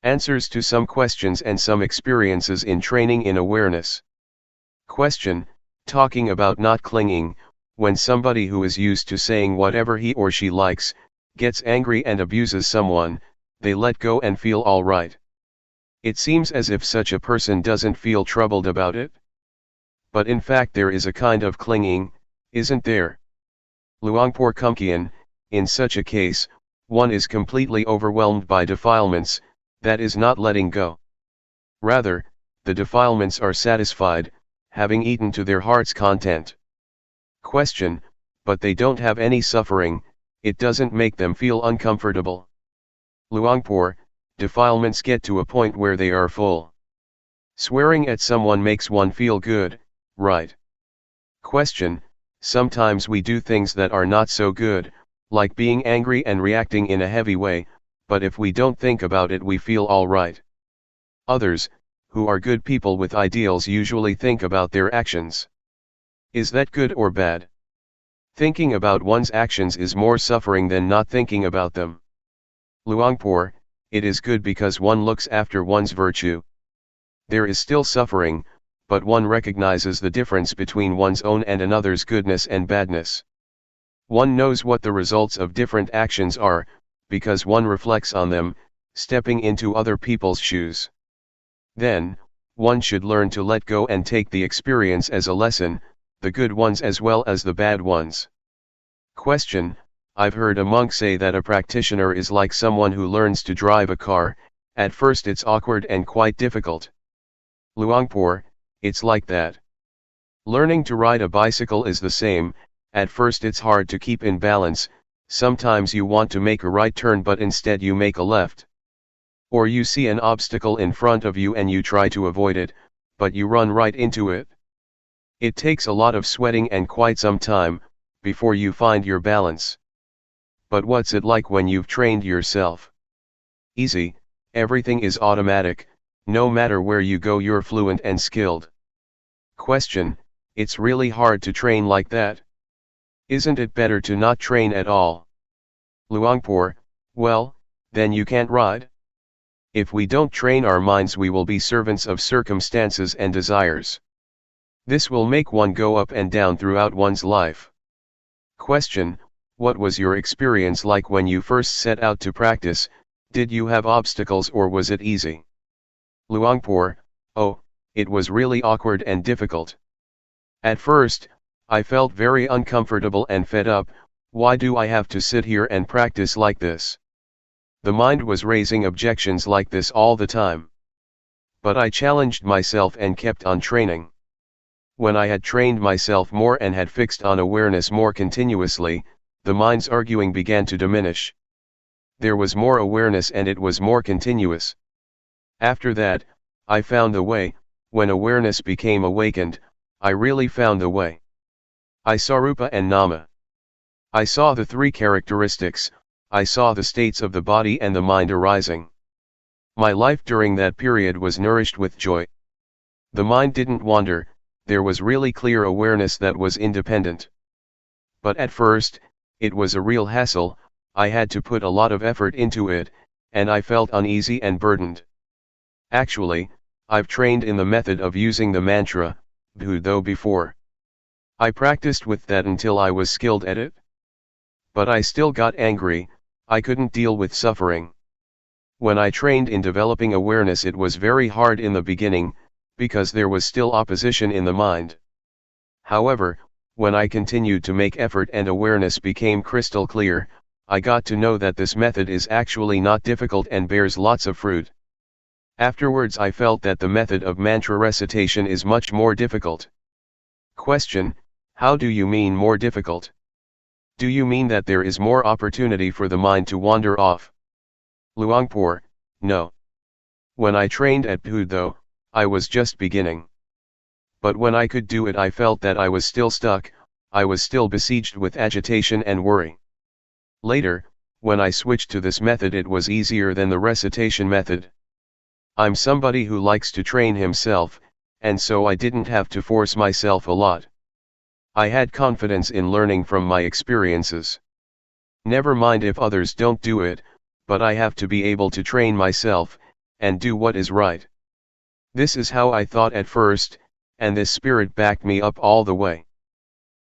Answers to some questions and some experiences in training in awareness. Question: talking about not clinging, when somebody who is used to saying whatever he or she likes, gets angry and abuses someone, they let go and feel all right. It seems as if such a person doesn't feel troubled about it. But in fact there is a kind of clinging, isn't there? Luangpor Teean, in such a case, one is completely overwhelmed by defilements, that is not letting go. Rather, the defilements are satisfied, having eaten to their heart's content. Question: but they don't have any suffering, it doesn't make them feel uncomfortable? Luangpor: defilements get to a point where they are full. Swearing at someone makes one feel good, right? Question: sometimes we do things that are not so good, like being angry and reacting in a heavy way, but if we don't think about it we feel all right. Others, who are good people with ideals, usually think about their actions. Is that good or bad? Thinking about one's actions is more suffering than not thinking about them. Luangpor: it is good because one looks after one's virtue. There is still suffering, but one recognizes the difference between one's own and another's goodness and badness. One knows what the results of different actions are, because one reflects on them, stepping into other people's shoes. Then, one should learn to let go and take the experience as a lesson, the good ones as well as the bad ones. Question: I've heard a monk say that a practitioner is like someone who learns to drive a car. At first it's awkward and quite difficult. Luangpor: it's like that. Learning to ride a bicycle is the same. At first it's hard to keep in balance. Sometimes you want to make a right turn but instead you make a left. Or you see an obstacle in front of you and you try to avoid it, but you run right into it. It takes a lot of sweating and quite some time, before you find your balance. But what's it like when you've trained yourself? Easy, everything is automatic, no matter where you go you're fluent and skilled. Question: it's really hard to train like that? Isn't it better to not train at all? Luangpor: well, then you can't ride. If we don't train our minds we will be servants of circumstances and desires. This will make one go up and down throughout one's life. Question: what was your experience like when you first set out to practice? Did you have obstacles or was it easy? Luangpor: oh, it was really awkward and difficult. At first, I felt very uncomfortable and fed up. Why do I have to sit here and practice like this? The mind was raising objections like this all the time. But I challenged myself and kept on training. When I had trained myself more and had fixed on awareness more continuously, the mind's arguing began to diminish. There was more awareness and it was more continuous. After that, I found the way. When awareness became awakened, I really found the way. I saw Rupa and Nama. I saw the three characteristics, I saw the states of the body and the mind arising. My life during that period was nourished with joy. The mind didn't wander, there was really clear awareness that was independent. But at first, it was a real hassle, I had to put a lot of effort into it, and I felt uneasy and burdened. Actually, I've trained in the method of using the mantra, Bhudo before. I practiced with that until I was skilled at it. But I still got angry, I couldn't deal with suffering. When I trained in developing awareness it was very hard in the beginning, because there was still opposition in the mind. However, when I continued to make effort and awareness became crystal clear, I got to know that this method is actually not difficult and bears lots of fruit. Afterwards I felt that the method of mantra recitation is much more difficult. Question: how do you mean more difficult? Do you mean that there is more opportunity for the mind to wander off? Luangpor, no. When I trained at Phu though, I was just beginning. But when I could do it I felt that I was still stuck, I was still besieged with agitation and worry. Later, when I switched to this method it was easier than the recitation method. I'm somebody who likes to train himself, and so I didn't have to force myself a lot. I had confidence in learning from my experiences. Never mind if others don't do it, but I have to be able to train myself, and do what is right. This is how I thought at first, and this spirit backed me up all the way.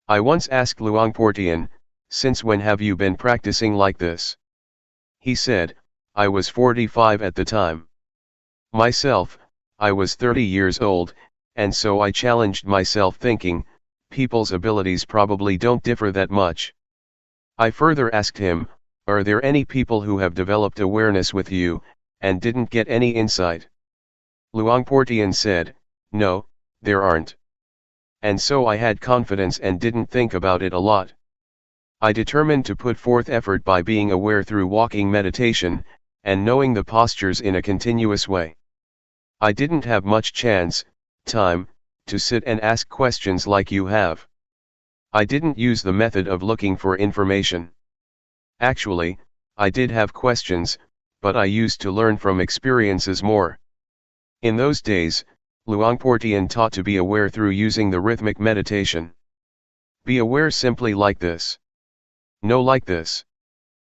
I once asked Luangpor Teean, "Since when have you been practicing like this?" He said, "I was 45 at the time. Myself, I was 30 years old, and so I challenged myself thinking, people's abilities probably don't differ that much." I further asked him, "Are there any people who have developed awareness with you, and didn't get any insight?" Luangpor Teean said, "No, there aren't." And so I had confidence and didn't think about it a lot. I determined to put forth effort by being aware through walking meditation, and knowing the postures in a continuous way. I didn't have much time, to sit and ask questions like you have. I didn't use the method of looking for information. Actually, I did have questions, but I used to learn from experiences more. In those days, Luangpor Teean taught to be aware through using the rhythmic meditation. Be aware simply like this. No like this.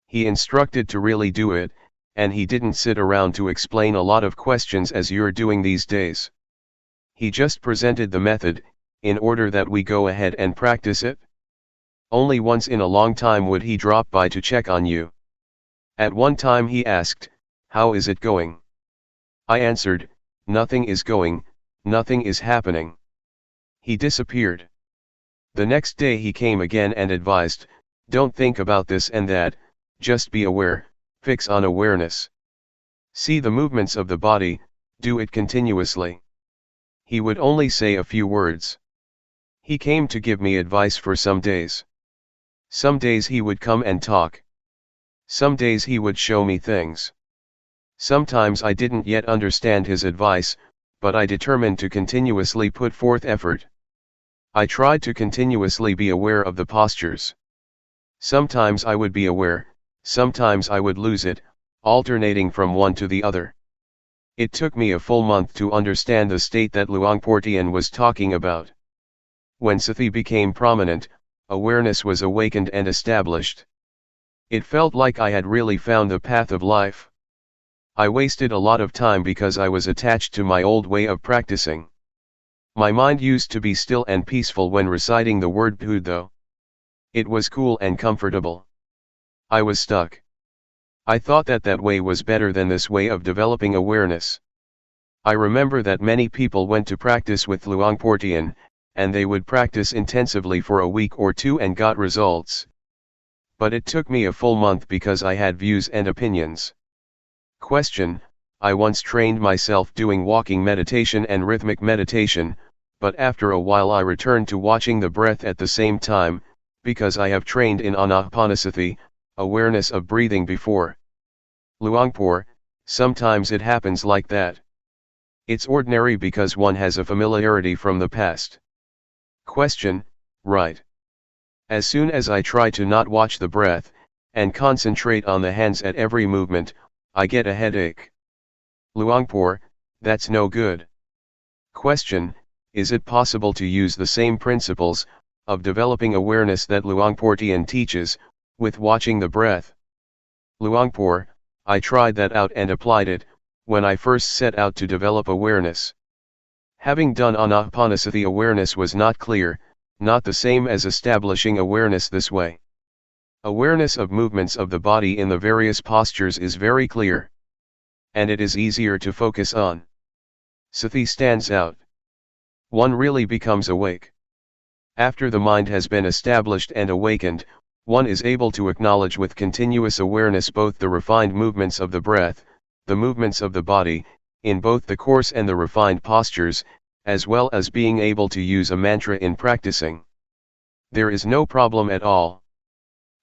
He instructed to really do it, and he didn't sit around to explain a lot of questions as you're doing these days. He just presented the method, in order that we go ahead and practice it. Only once in a long time would he drop by to check on you. At one time he asked, "How is it going?" I answered, "Nothing is going, nothing is happening." He disappeared. The next day he came again and advised, "Don't think about this and that, just be aware, fix on awareness. See the movements of the body, do it continuously." He would only say a few words. He came to give me advice for some days. Some days he would come and talk. Some days he would show me things. Sometimes I didn't yet understand his advice, but I determined to continuously put forth effort. I tried to continuously be aware of the postures. Sometimes I would be aware, sometimes I would lose it, alternating from one to the other. It took me a full month to understand the state that Luangpor Teean was talking about. When sati became prominent, awareness was awakened and established. It felt like I had really found the path of life. I wasted a lot of time because I was attached to my old way of practicing. My mind used to be still and peaceful when reciting the word Phu though. It was cool and comfortable. I was stuck. I thought that that way was better than this way of developing awareness. I remember that many people went to practice with Luangpor Teean, and they would practice intensively for a week or two and got results. But it took me a full month because I had views and opinions. Question: I once trained myself doing walking meditation and rhythmic meditation, but after a while I returned to watching the breath at the same time, because I have trained in anapanasati, awareness of breathing before. Luangpor, sometimes it happens like that. It's ordinary because one has a familiarity from the past. Question: right. As soon as I try to not watch the breath, and concentrate on the hands at every movement, I get a headache. Luangpor, that's no good. Question: is it possible to use the same principles, of developing awareness that Luangpor Teean teaches, with watching the breath? Luangpor, I tried that out and applied it, when I first set out to develop awareness. Having done anapanasati, awareness was not clear, not the same as establishing awareness this way. Awareness of movements of the body in the various postures is very clear. And it is easier to focus on. Sati stands out. One really becomes awake. After the mind has been established and awakened, one is able to acknowledge with continuous awareness both the refined movements of the breath, the movements of the body, in both the coarse and the refined postures, as well as being able to use a mantra in practicing. There is no problem at all.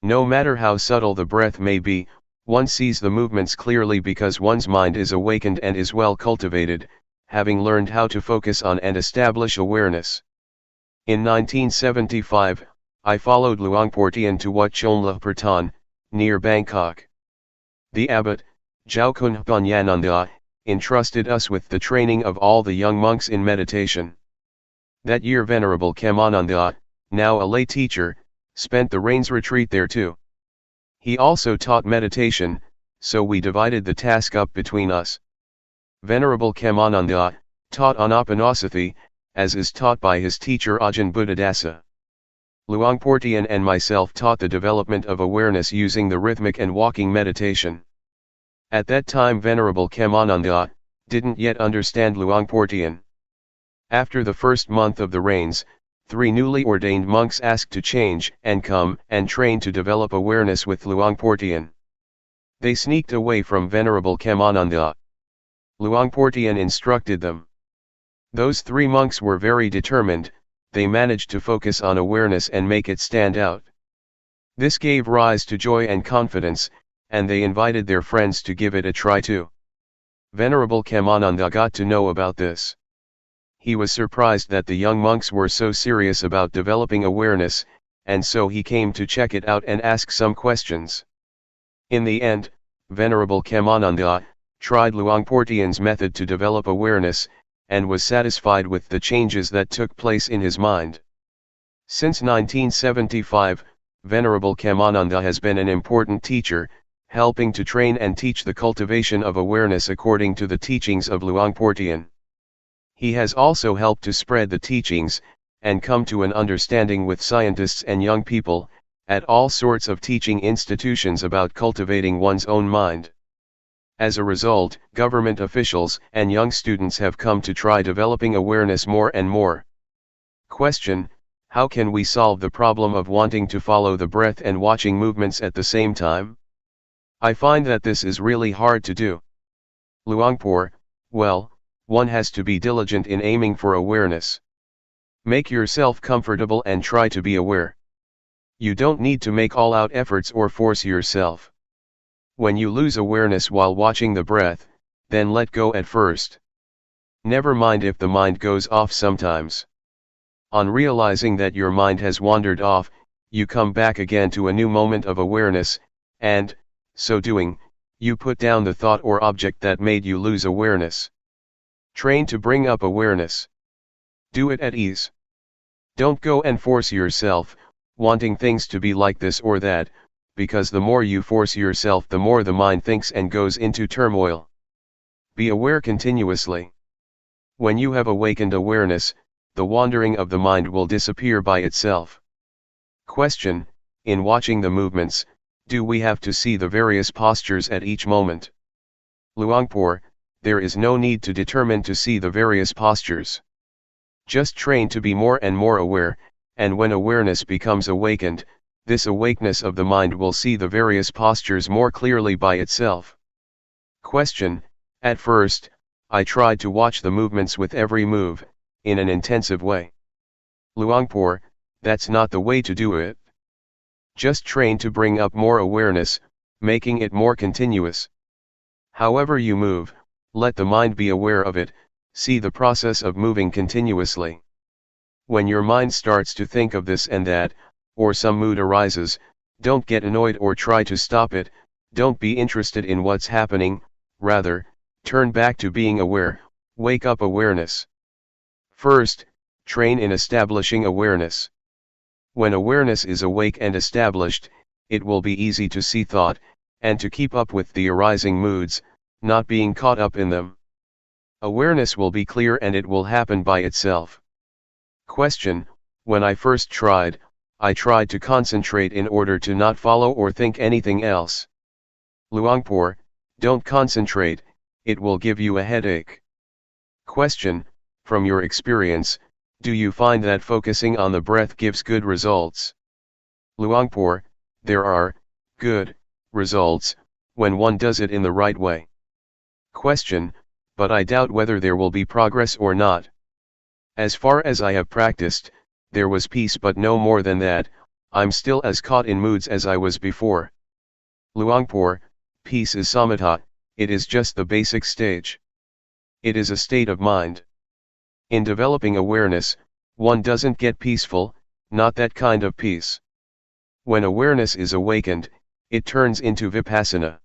No matter how subtle the breath may be, one sees the movements clearly because one's mind is awakened and is well cultivated, having learned how to focus on and establish awareness. In 1975, I followed Luangpor Teean to Wat Luangpor Teean, near Bangkok. The abbot, Jalkun Panyananda, entrusted us with the training of all the young monks in meditation. That year Venerable Khemananda, now a lay teacher, spent the rains retreat there too. He also taught meditation, so we divided the task up between us. Venerable Khemananda taught Anapanasati, as is taught by his teacher Ajahn Buddhadasa. Luangpor Teean and myself taught the development of awareness using the rhythmic and walking meditation. At that time Venerable Khemananda didn't yet understand Luangpor Teean. After the first month of the rains, 3 newly ordained monks asked to change and come and train to develop awareness with Luangpor Teean. They sneaked away from Venerable Khemananda. Luangpor Teean instructed them. Those 3 monks were very determined, they managed to focus on awareness and make it stand out. This gave rise to joy and confidence, and they invited their friends to give it a try too. Venerable Khemananda got to know about this. He was surprised that the young monks were so serious about developing awareness, and so he came to check it out and ask some questions. In the end, Venerable Khemananda tried Luangpor Teean's method to develop awareness, and was satisfied with the changes that took place in his mind. Since 1975, Venerable Khemananda has been an important teacher, helping to train and teach the cultivation of awareness according to the teachings of Luangpor Teean. He has also helped to spread the teachings, and come to an understanding with scientists and young people, at all sorts of teaching institutions about cultivating one's own mind. As a result, government officials and young students have come to try developing awareness more and more. Question: how can we solve the problem of wanting to follow the breath and watching movements at the same time? I find that this is really hard to do. Luangpor: well, one has to be diligent in aiming for awareness. Make yourself comfortable and try to be aware. You don't need to make all-out efforts or force yourself. When you lose awareness while watching the breath, then let go at first. Never mind if the mind goes off sometimes. On realizing that your mind has wandered off, you come back again to a new moment of awareness, and, so doing, you put down the thought or object that made you lose awareness. Train to bring up awareness. Do it at ease. Don't go and force yourself, wanting things to be like this or that, because the more you force yourself the more the mind thinks and goes into turmoil. Be aware continuously. When you have awakened awareness, the wandering of the mind will disappear by itself. Question: in watching the movements, do we have to see the various postures at each moment? Luangpor: there is no need to determine to see the various postures. Just train to be more and more aware, and when awareness becomes awakened, this awakeness of the mind will see the various postures more clearly by itself. Question: at first, I tried to watch the movements with every move, in an intensive way. Luangpor: that's not the way to do it. Just train to bring up more awareness, making it more continuous. However you move, let the mind be aware of it, see the process of moving continuously. When your mind starts to think of this and that, or some mood arises, don't get annoyed or try to stop it, don't be interested in what's happening, rather, turn back to being aware, wake up awareness. First, train in establishing awareness. When awareness is awake and established, it will be easy to see thought, and to keep up with the arising moods, not being caught up in them. Awareness will be clear and it will happen by itself. Question: when I first tried, I tried to concentrate in order to not follow or think anything else. Luangpor: don't concentrate, it will give you a headache. Question: from your experience, do you find that focusing on the breath gives good results? Luangpor: there are good results when one does it in the right way. Question: but I doubt whether there will be progress or not. As far as I have practiced, there was peace but no more than that, I'm still as caught in moods as I was before. Luangpor, peace is samatha, it is just the basic stage. It is a state of mind. In developing awareness, one doesn't get peaceful, not that kind of peace. When awareness is awakened, it turns into Vipassana.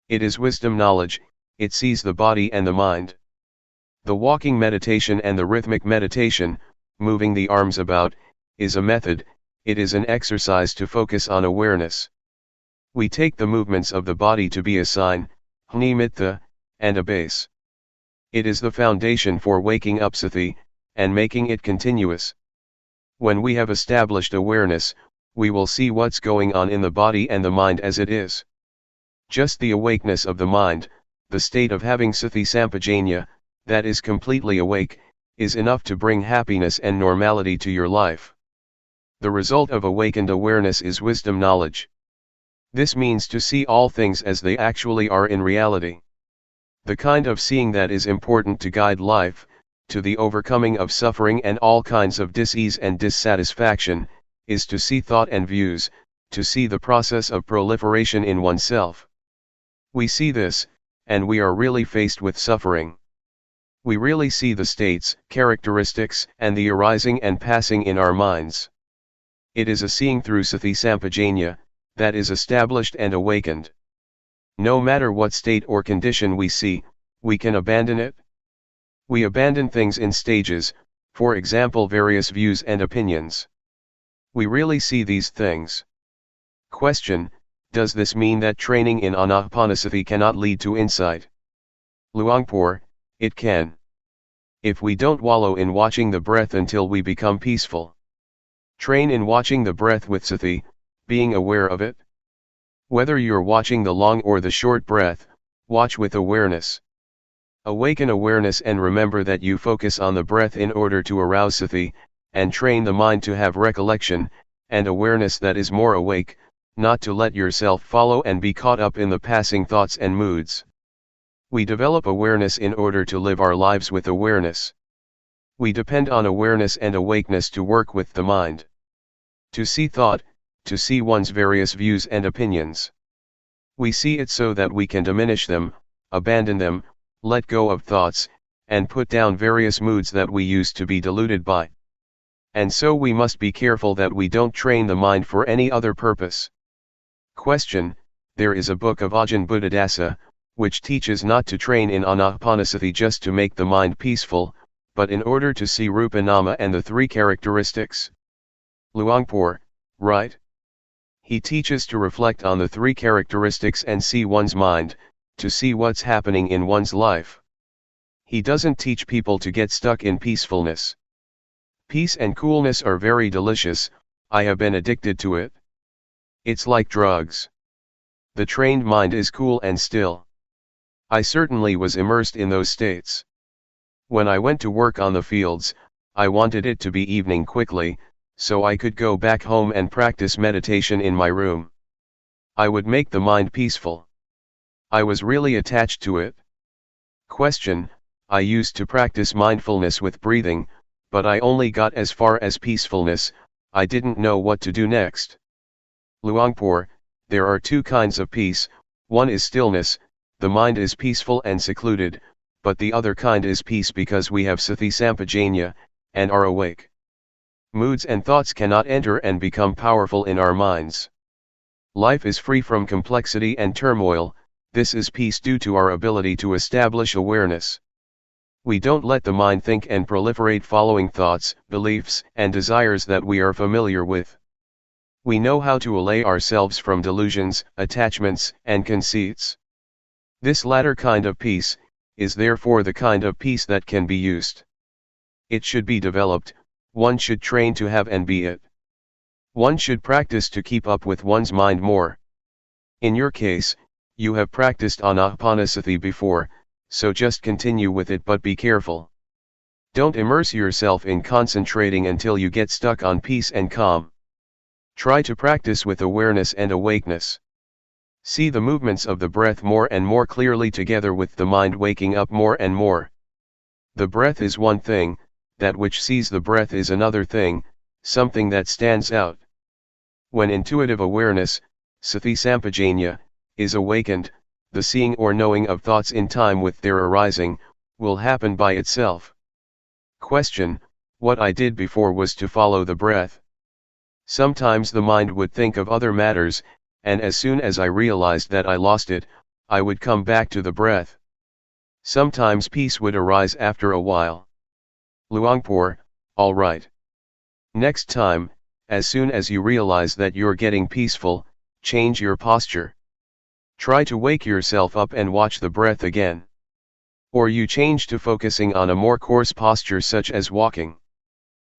It is wisdom knowledge, it sees the body and the mind. The walking meditation and the rhythmic meditation, moving the arms about, is a method, it is an exercise to focus on awareness. We take the movements of the body to be a sign, nimitta, and a base. It is the foundation for waking up sati, and making it continuous. When we have established awareness, we will see what's going on in the body and the mind as it is. Just the awakeness of the mind, the state of having sati sampajanya, that is completely awake, is enough to bring happiness and normality to your life. The result of awakened awareness is wisdom knowledge. This means to see all things as they actually are in reality. The kind of seeing that is important to guide life, to the overcoming of suffering and all kinds of dis-ease and dissatisfaction, is to see thought and views, to see the process of proliferation in oneself. We see this, and we are really faced with suffering. We really see the states, characteristics, and the arising and passing in our minds. It is a seeing through sati sampajanya, that is established and awakened. No matter what state or condition we see, we can abandon it. We abandon things in stages, for example various views and opinions. We really see these things. Question: does this mean that training in anapanasati cannot lead to insight? Luangpor: it can. If we don't wallow in watching the breath until we become peaceful. Train in watching the breath with sati, being aware of it. Whether you're watching the long or the short breath, watch with awareness. Awaken awareness and remember that you focus on the breath in order to arouse sati, and train the mind to have recollection, and awareness that is more awake, not to let yourself follow and be caught up in the passing thoughts and moods. We develop awareness in order to live our lives with awareness. We depend on awareness and awakeness to work with the mind. To see thought, to see one's various views and opinions. We see it so that we can diminish them, abandon them, let go of thoughts, and put down various moods that we used to be deluded by. And so we must be careful that we don't train the mind for any other purpose. Question: there is a book of Ajahn Buddhadasa, which teaches not to train in anapanasati just to make the mind peaceful, but in order to see rupa nama and the three characteristics. Luangpor: right. He teaches to reflect on the three characteristics and see one's mind, to see what's happening in one's life. He doesn't teach people to get stuck in peacefulness. Peace and coolness are very delicious, I have been addicted to it. It's like drugs. The trained mind is cool and still. I certainly was immersed in those states. When I went to work on the fields, I wanted it to be evening quickly, so I could go back home and practice meditation in my room. I would make the mind peaceful. I was really attached to it. Question: I used to practice mindfulness with breathing, but I only got as far as peacefulness, I didn't know what to do next. Luangpor: there are two kinds of peace, one is stillness, the mind is peaceful and secluded, but the other kind is peace because we have sati sampajanya, and are awake. Moods and thoughts cannot enter and become powerful in our minds. Life is free from complexity and turmoil, this is peace due to our ability to establish awareness. We don't let the mind think and proliferate following thoughts, beliefs, and desires that we are familiar with. We know how to allay ourselves from delusions, attachments, and conceits. This latter kind of peace is therefore the kind of peace that can be used. It should be developed, one should train to have and be it. One should practice to keep up with one's mind more. In your case, you have practiced anapanasati before, so just continue with it but be careful. Don't immerse yourself in concentrating until you get stuck on peace and calm. Try to practice with awareness and awakeness. See the movements of the breath more and more clearly together with the mind waking up more and more. The breath is one thing, that which sees the breath is another thing, something that stands out. When intuitive awareness, sati sampajanya, is awakened, the seeing or knowing of thoughts in time with their arising, will happen by itself. Question: what I did before was to follow the breath. Sometimes the mind would think of other matters, and as soon as I realized that I lost it, I would come back to the breath. Sometimes peace would arise after a while. Luangpor: all right. Next time, as soon as you realize that you're getting peaceful, change your posture. Try to wake yourself up and watch the breath again. Or you change to focusing on a more coarse posture such as walking.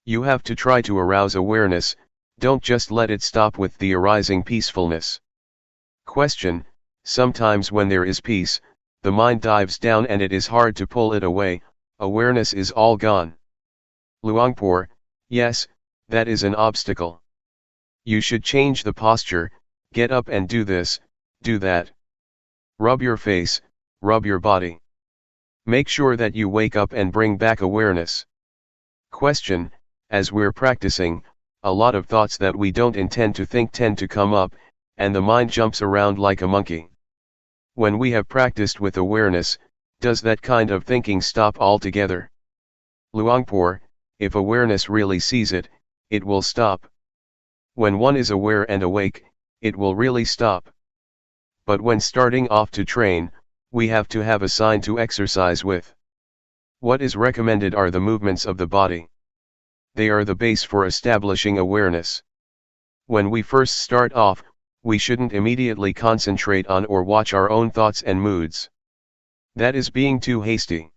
You have to try to arouse awareness, don't just let it stop with the arising peacefulness. Question: sometimes when there is peace, the mind dives down and it is hard to pull it away, awareness is all gone. Luangpor: yes, that is an obstacle. You should change the posture, get up and do this, do that. Rub your face, rub your body. Make sure that you wake up and bring back awareness. Question: as we're practicing, a lot of thoughts that we don't intend to think tend to come up, and the mind jumps around like a monkey. When we have practiced with awareness, does that kind of thinking stop altogether? Luangpor: if awareness really sees it, it will stop. When one is aware and awake, it will really stop. But when starting off to train, we have to have a sign to exercise with. What is recommended are the movements of the body. They are the base for establishing awareness. When we first start off, we shouldn't immediately concentrate on or watch our own thoughts and moods. That is being too hasty.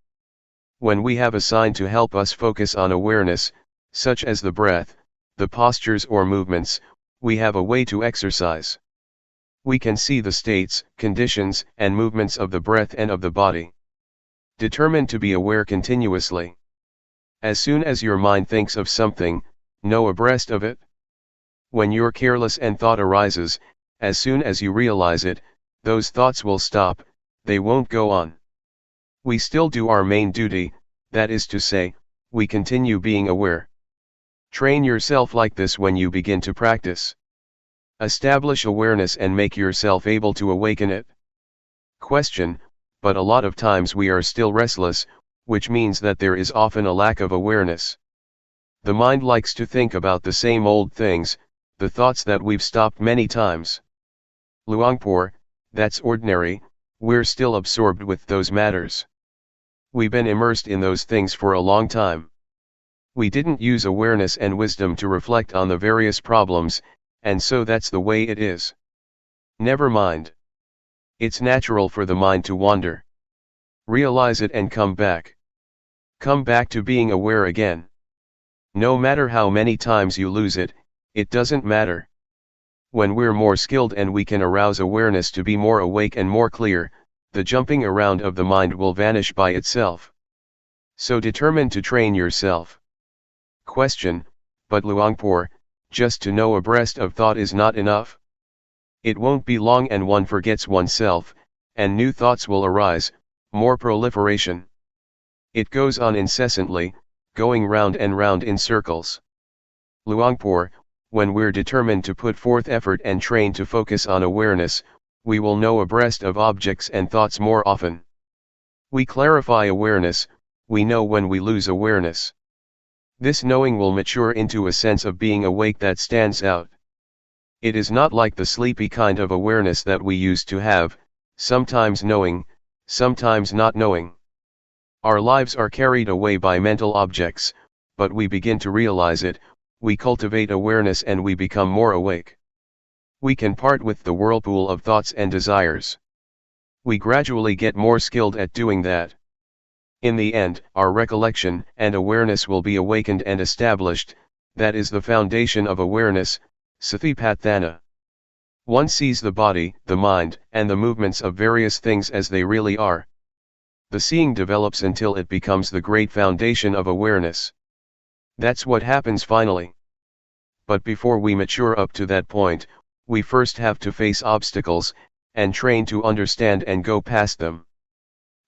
When we have a sign to help us focus on awareness, such as the breath, the postures or movements, we have a way to exercise. We can see the states, conditions, and movements of the breath and of the body. Determine to be aware continuously. As soon as your mind thinks of something, know abreast of it. When you're careless and thought arises, as soon as you realize it, those thoughts will stop, they won't go on. We still do our main duty, that is to say, we continue being aware. Train yourself like this when you begin to practice. Establish awareness and make yourself able to awaken it. Question: but a lot of times we are still restless, which means that there is often a lack of awareness. The mind likes to think about the same old things, the thoughts that we've stopped many times. Luangpor: that's ordinary, we're still absorbed with those matters. We've been immersed in those things for a long time. We didn't use awareness and wisdom to reflect on the various problems, and so that's the way it is. Never mind. It's natural for the mind to wander. Realize it and come back. Come back to being aware again. No matter how many times you lose it, it doesn't matter. When we're more skilled and we can arouse awareness to be more awake and more clear, the jumping around of the mind will vanish by itself. So determine to train yourself. Question: but Luangpor, just to know abreast of thought is not enough. It won't be long and one forgets oneself, and new thoughts will arise, more proliferation. It goes on incessantly, going round and round in circles. Luangpor, when we're determined to put forth effort and train to focus on awareness, we will know abreast of objects and thoughts more often. We clarify awareness, we know when we lose awareness. This knowing will mature into a sense of being awake that stands out. It is not like the sleepy kind of awareness that we used to have, sometimes knowing, sometimes not knowing. Our lives are carried away by mental objects, but we begin to realize it, we cultivate awareness and we become more awake. We can part with the whirlpool of thoughts and desires. We gradually get more skilled at doing that. In the end, our recollection and awareness will be awakened and established, that is the foundation of awareness, satipatthana. One sees the body, the mind, and the movements of various things as they really are. The seeing develops until it becomes the great foundation of awareness. That's what happens finally. But before we mature up to that point, we first have to face obstacles, and train to understand and go past them.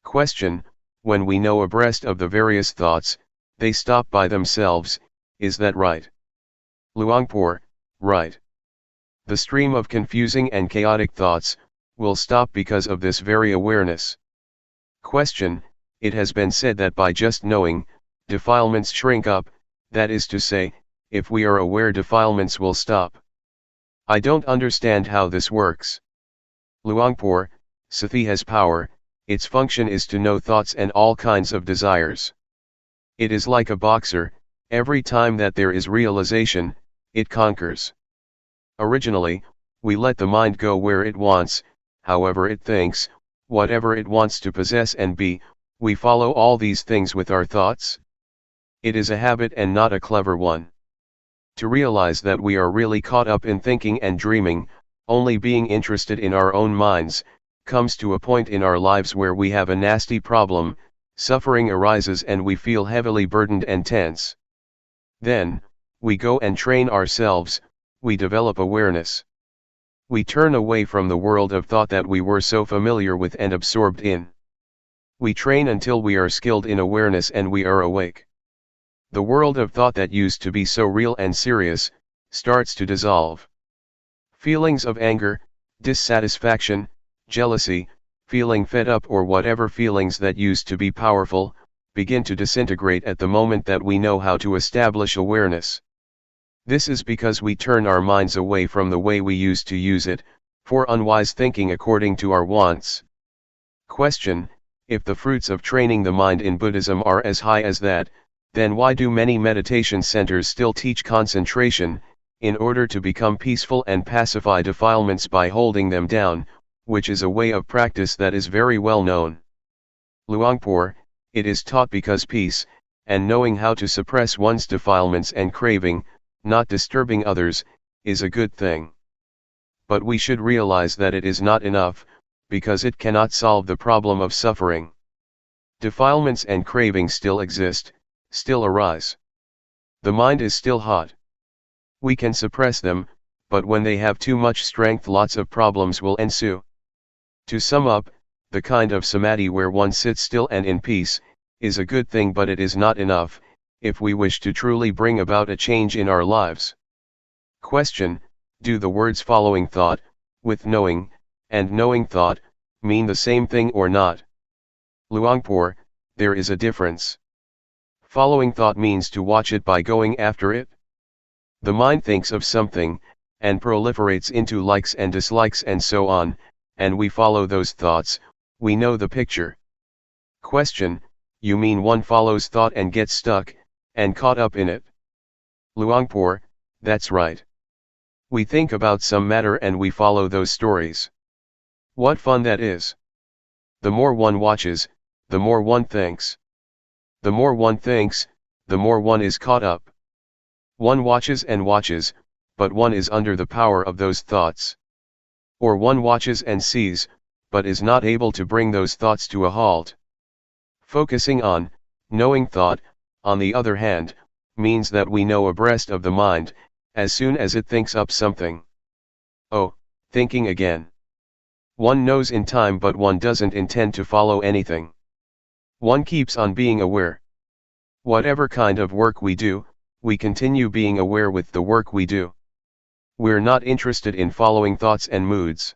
Question: when we know abreast of the various thoughts, they stop by themselves, is that right? Luangpor: right. The stream of confusing and chaotic thoughts will stop because of this very awareness. Question: It has been said that by just knowing, defilements shrink up, that is to say, if we are aware, defilements will stop. I don't understand how this works. Luangpor, Sati has power, its function is to know thoughts and all kinds of desires. It is like a boxer, every time that there is realization, it conquers. Originally, we let the mind go where it wants, however it thinks, whatever it wants to possess and be, we follow all these things with our thoughts. It is a habit and not a clever one. To realize that we are really caught up in thinking and dreaming, only being interested in our own minds, comes to a point in our lives where we have a nasty problem, suffering arises and we feel heavily burdened and tense. Then, we go and train ourselves, we develop awareness. We turn away from the world of thought that we were so familiar with and absorbed in. We train until we are skilled in awareness and we are awake. The world of thought that used to be so real and serious, starts to dissolve. Feelings of anger, dissatisfaction, jealousy, feeling fed up, or whatever feelings that used to be powerful, begin to disintegrate at the moment that we know how to establish awareness. This is because we turn our minds away from the way we used to use it, for unwise thinking according to our wants. Question: If the fruits of training the mind in Buddhism are as high as that, then why do many meditation centers still teach concentration, in order to become peaceful and pacify defilements by holding them down, which is a way of practice that is very well known? Luangpor: It is taught because peace, and knowing how to suppress one's defilements and craving, not disturbing others, is a good thing. But we should realize that it is not enough, because it cannot solve the problem of suffering. Defilements and cravings still exist, still arise. The mind is still hot. We can suppress them, but when they have too much strength, lots of problems will ensue. To sum up, the kind of samadhi where one sits still and in peace, is a good thing, but it is not enough, if we wish to truly bring about a change in our lives. Question: Do the words following thought, with knowing, and knowing thought, mean the same thing or not? Luangpor: There is a difference. Following thought means to watch it by going after it. The mind thinks of something, and proliferates into likes and dislikes and so on, and we follow those thoughts, we know the picture. Question: You mean one follows thought and gets stuck, and caught up in it? Luangpor: That's right. We think about some matter and we follow those stories. What fun that is! The more one watches, the more one thinks. The more one thinks, the more one is caught up. One watches and watches, but one is under the power of those thoughts. Or one watches and sees, but is not able to bring those thoughts to a halt. Focusing on, knowing thought, on the other hand, means that we know abreast of the mind, as soon as it thinks up something. Oh, thinking again. One knows in time, but one doesn't intend to follow anything. One keeps on being aware. Whatever kind of work we do, we continue being aware with the work we do. We're not interested in following thoughts and moods.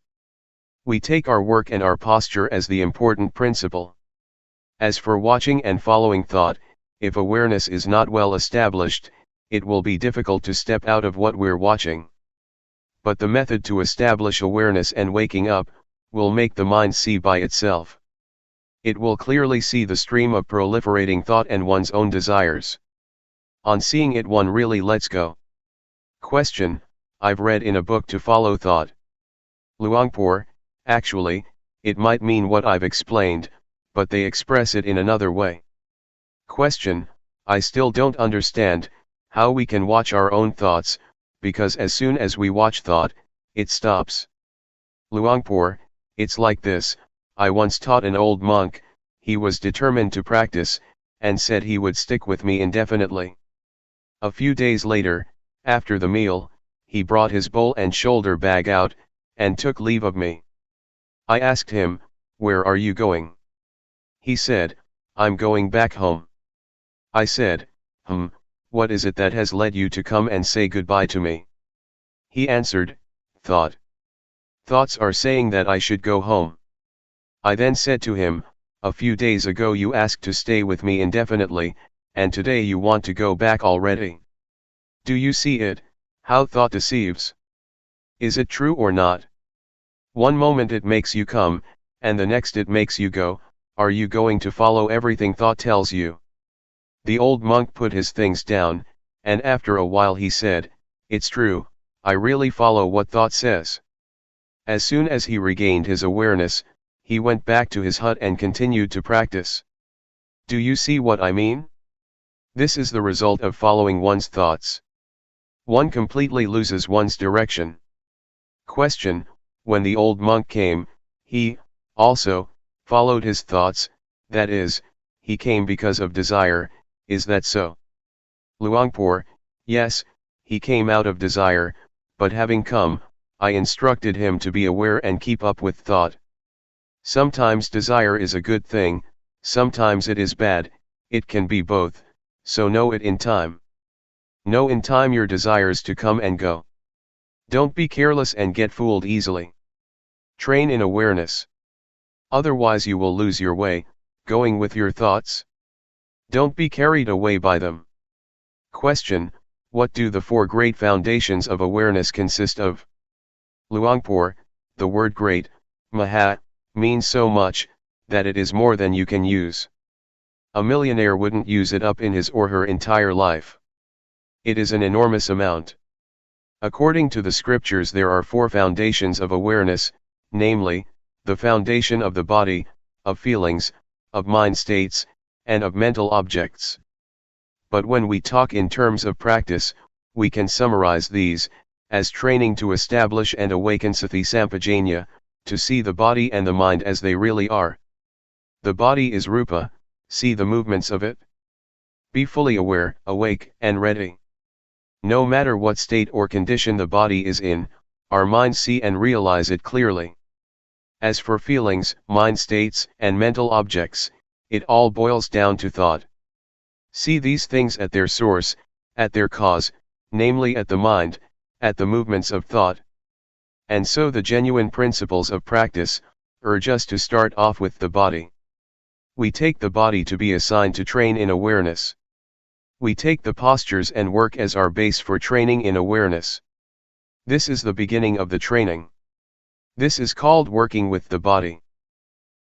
We take our work and our posture as the important principle. As for watching and following thought, if awareness is not well established, it will be difficult to step out of what we're watching. But the method to establish awareness and waking up, will make the mind see by itself. It will clearly see the stream of proliferating thought and one's own desires. On seeing it, one really lets go. Question: I've read in a book to follow thought. Luangpor: Actually, it might mean what I've explained, but they express it in another way. Question: I still don't understand how we can watch our own thoughts, because as soon as we watch thought, it stops. Luangpor: It's like this. I once taught an old monk, he was determined to practice, and said he would stick with me indefinitely. A few days later, after the meal, he brought his bowl and shoulder bag out, and took leave of me. I asked him, "Where are you going?" He said, "I'm going back home." I said, What is it that has led you to come and say goodbye to me?" He answered, thought. Thoughts are saying that I should go home. I then said to him, a few days ago you asked to stay with me indefinitely, and today you want to go back already. Do you see it, how thought deceives? Is it true or not? One moment it makes you come, and the next it makes you go. Are you going to follow everything thought tells you? The old monk put his things down, and after a while he said, it's true, I really follow what thought says. As soon as he regained his awareness, he went back to his hut and continued to practice. Do you see what I mean? This is the result of following one's thoughts. One completely loses one's direction. Question: when the old monk came, he, also, followed his thoughts, that is, he came because of desire, is that so? Luangpor: yes, he came out of desire, but having come, I instructed him to be aware and keep up with thought. Sometimes desire is a good thing, sometimes it is bad, it can be both, so know it in time. Know in time your desires to come and go. Don't be careless and get fooled easily. Train in awareness. Otherwise you will lose your way, going with your thoughts. Don't be carried away by them. Question: what do the four great foundations of awareness consist of? Luangpor: the word great, maha, means so much, that it is more than you can use. A millionaire wouldn't use it up in his or her entire life. It is an enormous amount. According to the scriptures there are four foundations of awareness, namely, the foundation of the body, of feelings, of mind states, and of mental objects. But when we talk in terms of practice, we can summarize these, as training to establish and awaken sati sampajanya, to see the body and the mind as they really are. The body is rupa, see the movements of it. Be fully aware, awake, and ready. No matter what state or condition the body is in, our minds see and realize it clearly. As for feelings, mind states, and mental objects, it all boils down to thought. See these things at their source, at their cause, namely at the mind, at the movements of thought. And so the genuine principles of practice urge us to start off with the body. We take the body to be assigned to train in awareness. We take the postures and work as our base for training in awareness. This is the beginning of the training. This is called working with the body.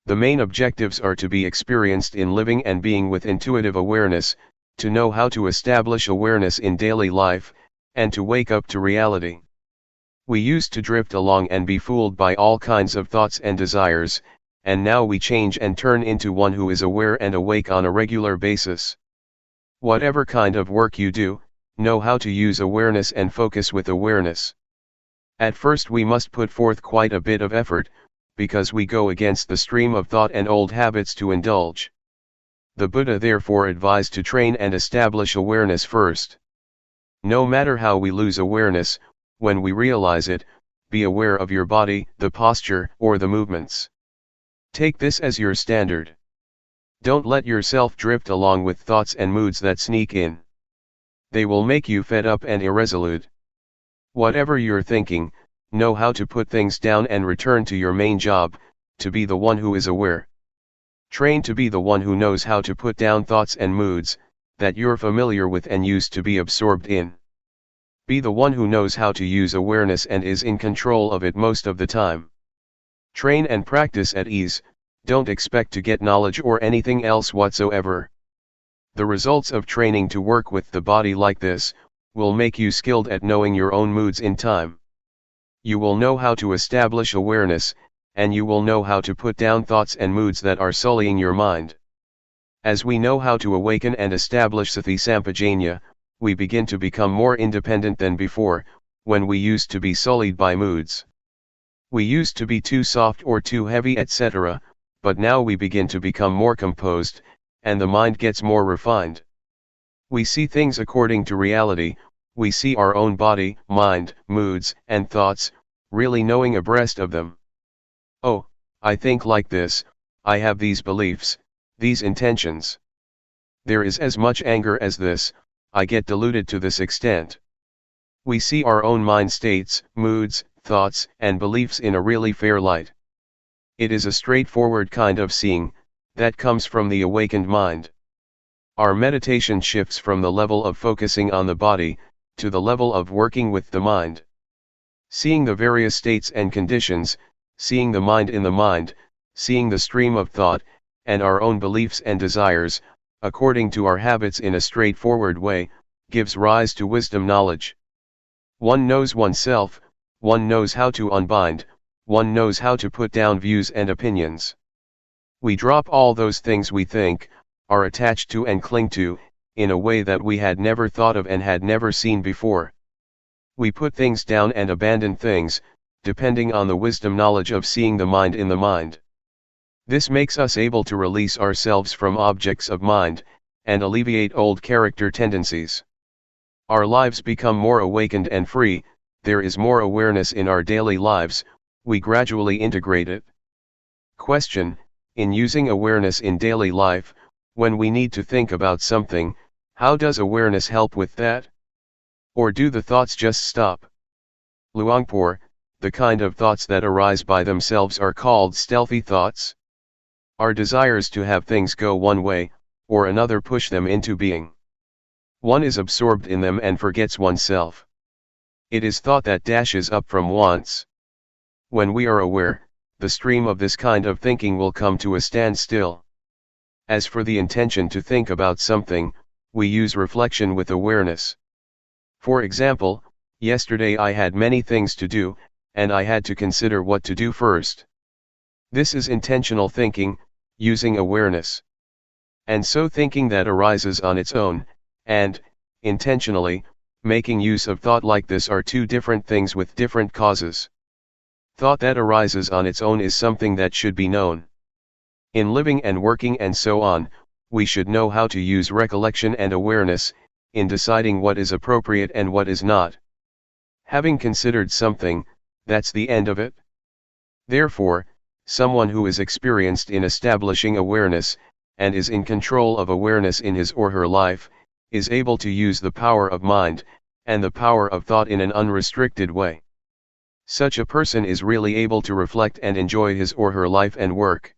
The main objectives are to be experienced in living and being with intuitive awareness, to know how to establish awareness in daily life, and to wake up to reality. We used to drift along and be fooled by all kinds of thoughts and desires, and now we change and turn into one who is aware and awake on a regular basis. Whatever kind of work you do, know how to use awareness and focus with awareness. At first we must put forth quite a bit of effort, because we go against the stream of thought and old habits to indulge. The Buddha therefore advised to train and establish awareness first. No matter how we lose awareness, when we realize it, be aware of your body, the posture, or the movements. Take this as your standard. Don't let yourself drift along with thoughts and moods that sneak in. They will make you fed up and irresolute. Whatever you're thinking, know how to put things down and return to your main job, to be the one who is aware. Train to be the one who knows how to put down thoughts and moods that you're familiar with and used to be absorbed in. Be the one who knows how to use awareness and is in control of it most of the time. Train and practice at ease, don't expect to get knowledge or anything else whatsoever. The results of training to work with the body like this, will make you skilled at knowing your own moods in time. You will know how to establish awareness, and you will know how to put down thoughts and moods that are sullying your mind. As we know how to awaken and establish sati sampajanya, we begin to become more independent than before, when we used to be sullied by moods. We used to be too soft or too heavy, etc., but now we begin to become more composed, and the mind gets more refined. We see things according to reality, we see our own body, mind, moods, and thoughts, really knowing abreast of them. Oh, I think like this, I have these beliefs, these intentions. There is as much anger as this, I get deluded to this extent. We see our own mind states, moods, thoughts, and beliefs in a really fair light. It is a straightforward kind of seeing, that comes from the awakened mind. Our meditation shifts from the level of focusing on the body, to the level of working with the mind. Seeing the various states and conditions, seeing the mind in the mind, seeing the stream of thought, and our own beliefs and desires, according to our habits in a straightforward way, gives rise to wisdom knowledge. One knows oneself, one knows how to unbind, one knows how to put down views and opinions. We drop all those things we think, are attached to and cling to, in a way that we had never thought of and had never seen before. We put things down and abandon things, depending on the wisdom knowledge of seeing the mind in the mind. This makes us able to release ourselves from objects of mind, and alleviate old character tendencies. Our lives become more awakened and free, there is more awareness in our daily lives, we gradually integrate it. Question: in using awareness in daily life, when we need to think about something, how does awareness help with that? Or do the thoughts just stop? Luangpor: the kind of thoughts that arise by themselves are called stealthy thoughts. Our desires to have things go one way, or another push them into being. One is absorbed in them and forgets oneself. It is thought that dashes up from wants. When we are aware, the stream of this kind of thinking will come to a standstill. As for the intention to think about something, we use reflection with awareness. For example, yesterday I had many things to do, and I had to consider what to do first. This is intentional thinking, using awareness. And so thinking that arises on its own, and, intentionally, making use of thought like this are two different things with different causes. Thought that arises on its own is something that should be known. In living and working and so on, we should know how to use recollection and awareness, in deciding what is appropriate and what is not. Having considered something, that's the end of it. Therefore, someone who is experienced in establishing awareness, and is in control of awareness in his or her life, is able to use the power of mind, and the power of thought in an unrestricted way. Such a person is really able to reflect and enjoy his or her life and work.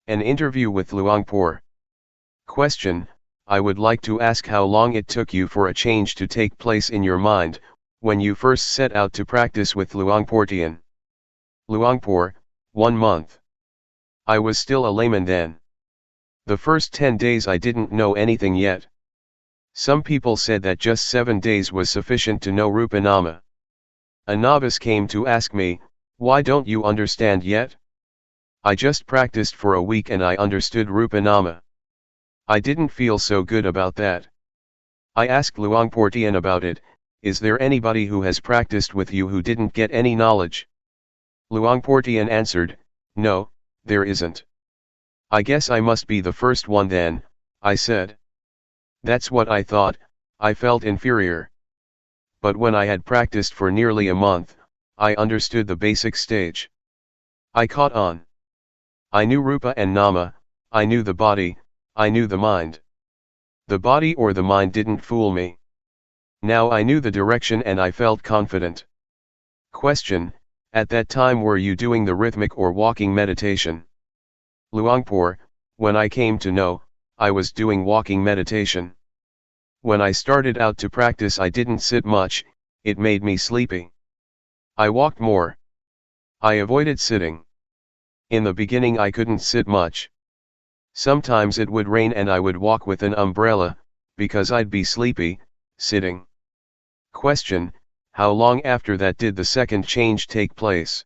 An interview with Luangpor. Question: I would like to ask how long it took you for a change to take place in your mind, when you first set out to practice with Luangpor Teean. Luangpor: 1 month. I was still a layman then. The first 10 days I didn't know anything yet. Some people said that just 7 days was sufficient to know Rupanama. A novice came to ask me, why don't you understand yet? I just practiced for a week and I understood Rupanama. I didn't feel so good about that. I asked Luangpor Teean about it, is there anybody who has practiced with you who didn't get any knowledge? Luangpor Teean answered, no, there isn't. I guess I must be the first one then, I said. That's what I thought, I felt inferior. But when I had practiced for nearly a month, I understood the basic stage. I caught on. I knew Rupa and Nama, I knew the body, I knew the mind. The body or the mind didn't fool me. Now I knew the direction and I felt confident. Question: at that time were you doing the rhythmic or walking meditation? Luangpor: when I came to know, I was doing walking meditation. When I started out to practice I didn't sit much, it made me sleepy. I walked more. I avoided sitting. In the beginning I couldn't sit much. Sometimes it would rain and I would walk with an umbrella, because I'd be sleepy, sitting. Question: how long after that did the second change take place?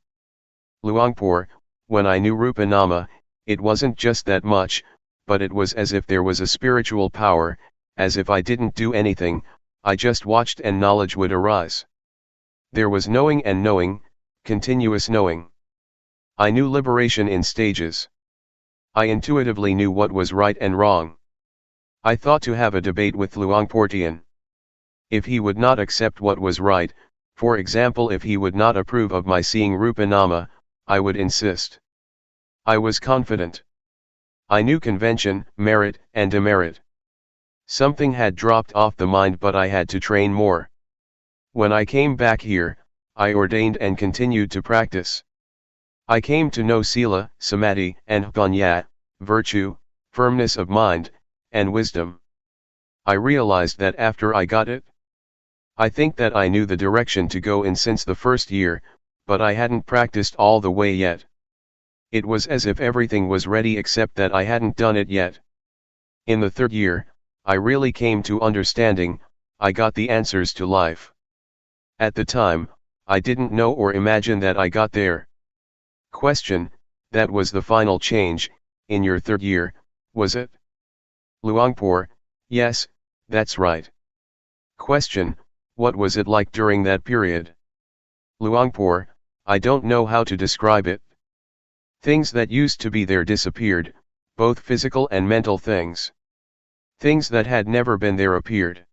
Luangpor: when I knew Rupanama, it wasn't just that much, but it was as if there was a spiritual power, as if I didn't do anything, I just watched and knowledge would arise. There was knowing and knowing, continuous knowing. I knew liberation in stages. I intuitively knew what was right and wrong. I thought to have a debate with Luangpor Teean. If he would not accept what was right, for example if he would not approve of my seeing Rupanama, I would insist. I was confident. I knew convention, merit and demerit. Something had dropped off the mind but I had to train more. When I came back here, I ordained and continued to practice. I came to know sila, samadhi, and panya, virtue, firmness of mind, and wisdom. I realized that after I got it. I think that I knew the direction to go in since the first year, but I hadn't practiced all the way yet. It was as if everything was ready except that I hadn't done it yet. In the third year, I really came to understanding, I got the answers to life. At the time, I didn't know or imagine that I got there. Question, that was the final change, in your third year, was it? Luangpor, yes, that's right. Question, what was it like during that period? Luangpor, I don't know how to describe it. Things that used to be there disappeared, both physical and mental things. Things that had never been there appeared.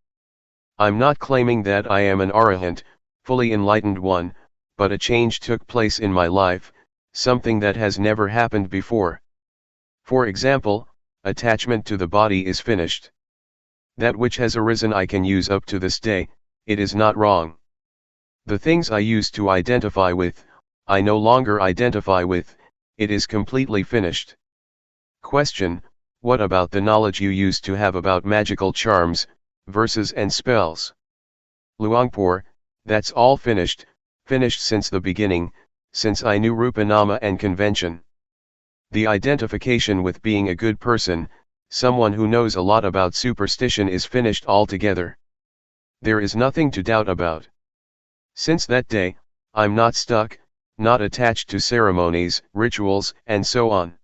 I'm not claiming that I am an arahant, fully enlightened one, but a change took place in my life, something that has never happened before. For example, attachment to the body is finished. That which has arisen I can use up to this day, it is not wrong. The things I used to identify with, I no longer identify with, it is completely finished. Question, what about the knowledge you used to have about magical charms, verses and spells? Luangpor, that's all finished, finished since the beginning, since I knew Rupanama and convention. The identification with being a good person, someone who knows a lot about superstition is finished altogether. There is nothing to doubt about. Since that day, I'm not stuck, not attached to ceremonies, rituals, and so on.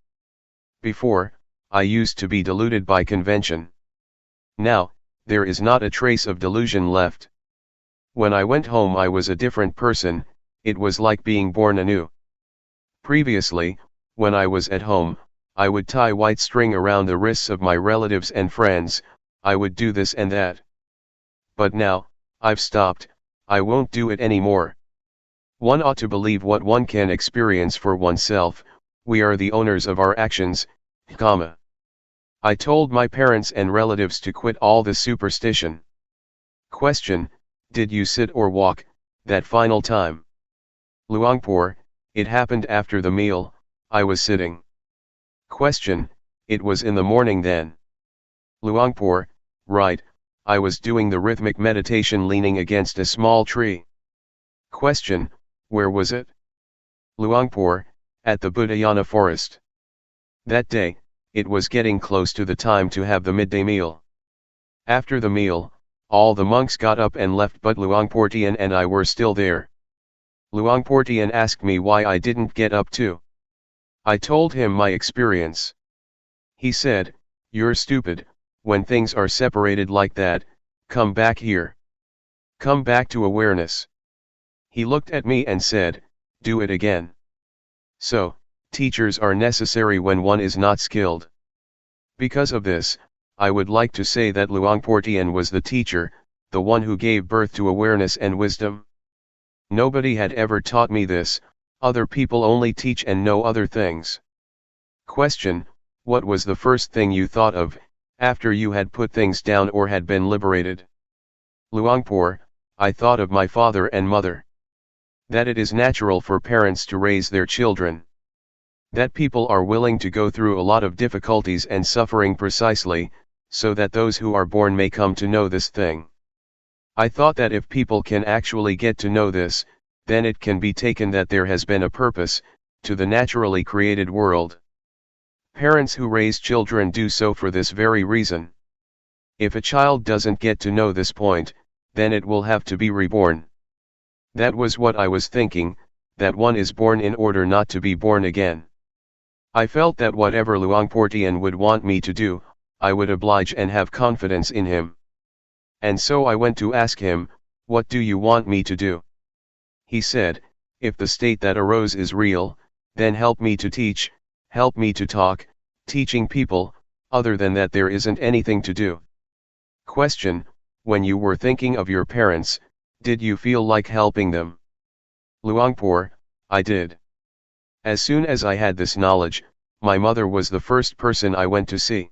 Before, I used to be deluded by convention. Now, there is not a trace of delusion left. When I went home I was a different person, it was like being born anew. Previously, when I was at home, I would tie white string around the wrists of my relatives and friends, I would do this and that. But now, I've stopped, I won't do it anymore. One ought to believe what one can experience for oneself, we are the owners of our actions, karma. I told my parents and relatives to quit all the superstition. Question, did you sit or walk, that final time? Luangpor, it happened after the meal, I was sitting. Question, it was in the morning then? Luangpor, right, I was doing the rhythmic meditation leaning against a small tree. Question, where was it? Luangpor, at the Budayana forest. That day, it was getting close to the time to have the midday meal. After the meal, all the monks got up and left but Luangpor Teean and I were still there. Luangpor Teean asked me why I didn't get up too. I told him my experience. He said, you're stupid, when things are separated like that, come back here. Come back to awareness. He looked at me and said, do it again. So, teachers are necessary when one is not skilled. Because of this, I would like to say that Luangpor Teean was the teacher, the one who gave birth to awareness and wisdom. Nobody had ever taught me this, other people only teach and know other things. Question, what was the first thing you thought of, after you had put things down or had been liberated? Luangpor, I thought of my father and mother. That it is natural for parents to raise their children. That people are willing to go through a lot of difficulties and suffering precisely, so that those who are born may come to know this thing. I thought that if people can actually get to know this, then it can be taken that there has been a purpose, to the naturally created world. Parents who raise children do so for this very reason. If a child doesn't get to know this point, then it will have to be reborn. That was what I was thinking, that one is born in order not to be born again. I felt that whatever Luangpor Teean would want me to do, I would oblige and have confidence in him. And so I went to ask him, what do you want me to do? He said, if the state that arose is real, then help me to teach, help me to talk, teaching people, other than that there isn't anything to do. Question, when you were thinking of your parents, did you feel like helping them? Luangpor, I did. As soon as I had this knowledge, my mother was the first person I went to see.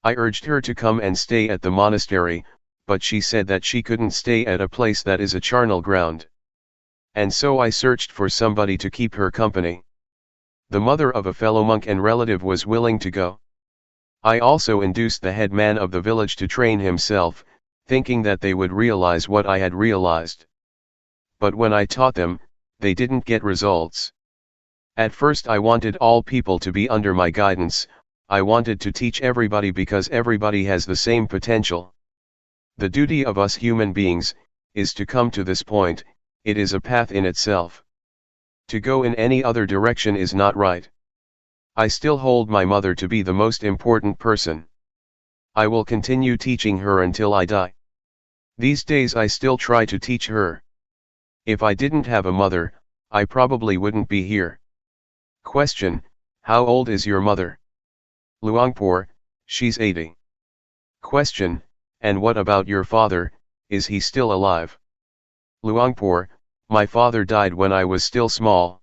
I urged her to come and stay at the monastery, but she said that she couldn't stay at a place that is a charnel ground. And so I searched for somebody to keep her company. The mother of a fellow monk and relative was willing to go. I also induced the headman of the village to train himself, thinking that they would realize what I had realized. But when I taught them, they didn't get results. At first I wanted all people to be under my guidance. I wanted to teach everybody because everybody has the same potential. The duty of us human beings is to come to this point. It is a path in itself. To go in any other direction is not right. I still hold my mother to be the most important person. I will continue teaching her until I die. These days I still try to teach her. If I didn't have a mother, I probably wouldn't be here. Question: how old is your mother? Luangpor: she's 80. Question: and what about your father, is he still alive? Luangpor: my father died when I was still small.